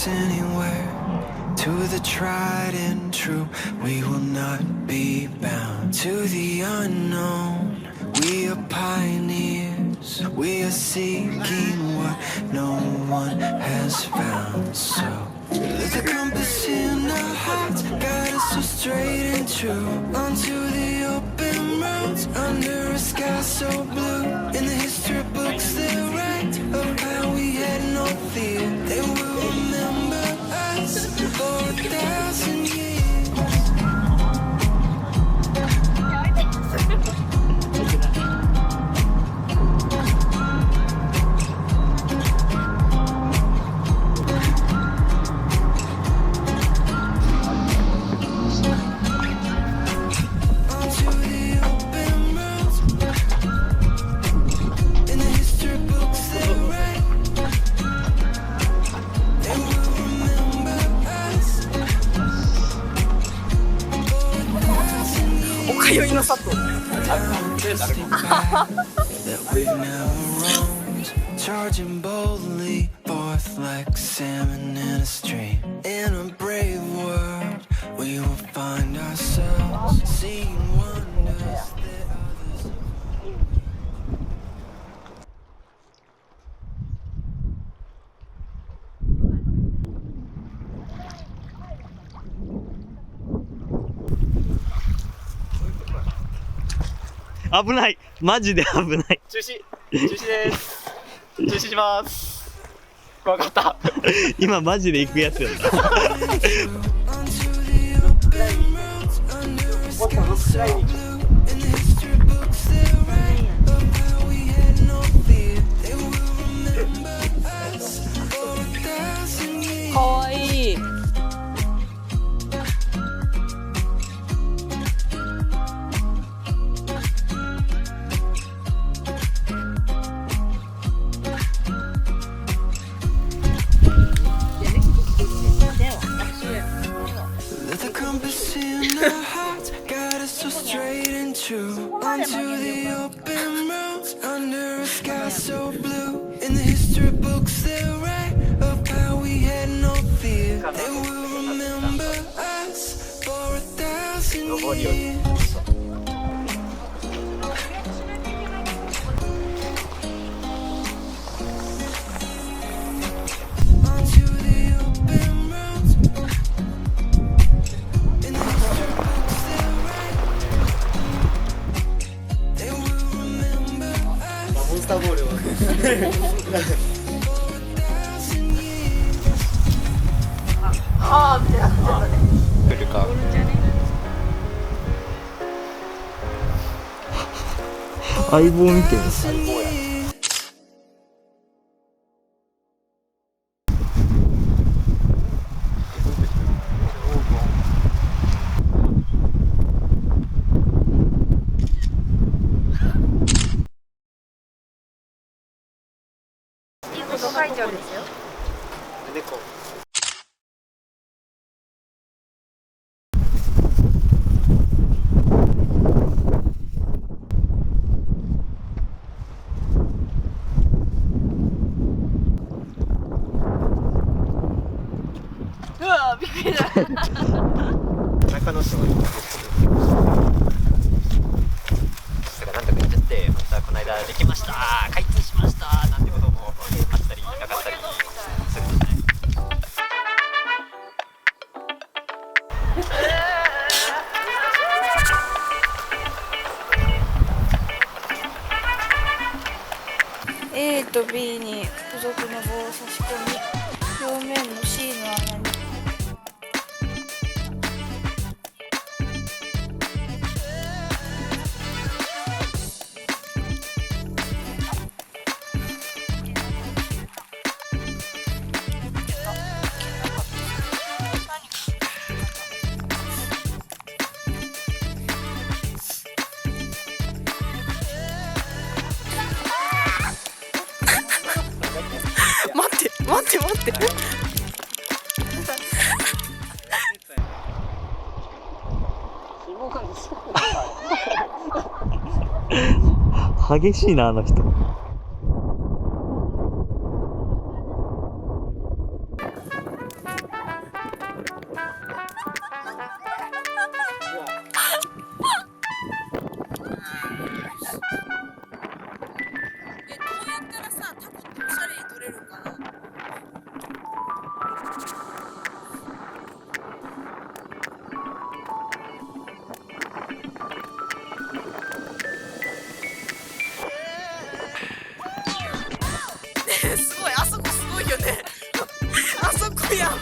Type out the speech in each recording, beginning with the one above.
us anywhere. To the tried and true, we will not be bound. To the unknown, we are pioneers. We are seeking what no one has found. So let the compass in our hearts guide us so straight and true. Onto the open roads, under a sky so blue. In the history books they write of how we had no fear. They will remember us for 1,000 years. 通いの佐藤Charging boldly forth like salmon in a stream. In a brave world, we will find ourselves seeing wonders that others. 危ない、マジで危ない。中止です。中止します。怖かった。今マジで行くやつやった。かわいい。Onto the open roads, under a sky so blue. In the history books they write of how we had no fear. They will remember us for 1,000 years. スターボールをああ、みたいな。来るか。相棒見てる。相棒や。会長ですよ。猫。うわ、びっくりした。中野市のなんとか言っちゃって、またこの間できました、開通しましたなんてこともあったりなかったりするんですね。A と B に付属の棒を差し込み、表面の C の穴に待って。激しいな、あの人。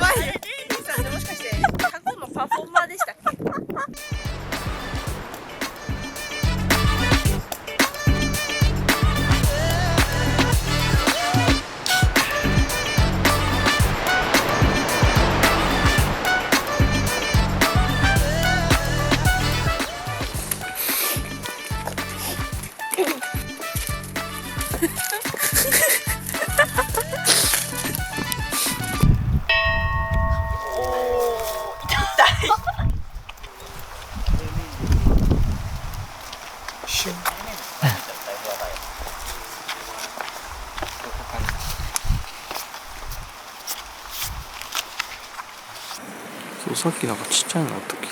ばいよ。さんもしかして過去のパフォーマーでしたっけ？そう、さっきなんかちっちゃいのあったっけ。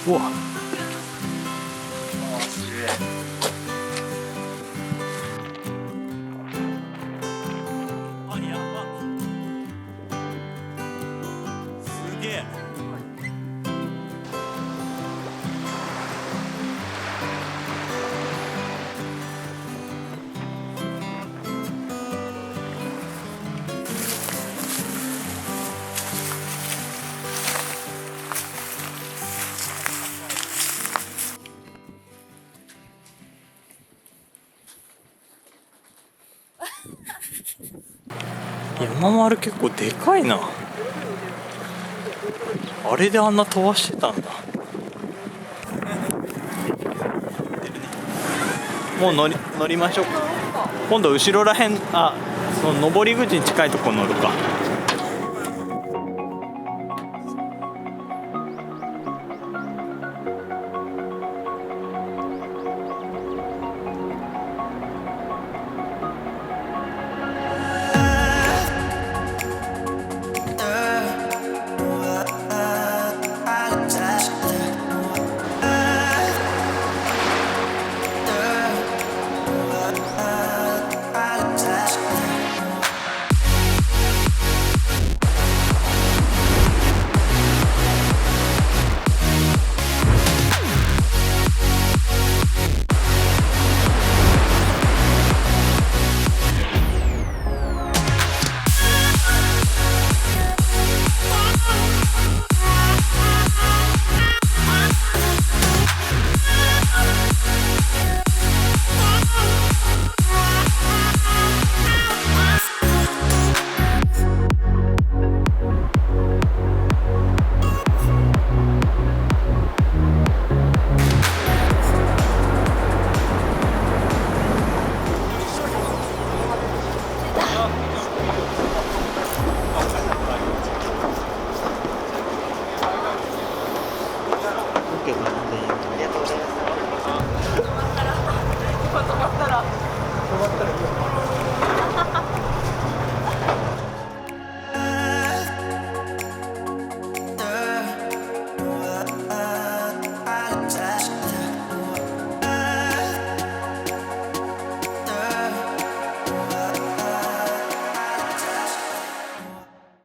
うわ。すげえ。山丸結構でかいな。あれであんな飛ばしてたんだ。もう乗りましょうか。今度後ろらへん、その登り口に近いとこ乗るか。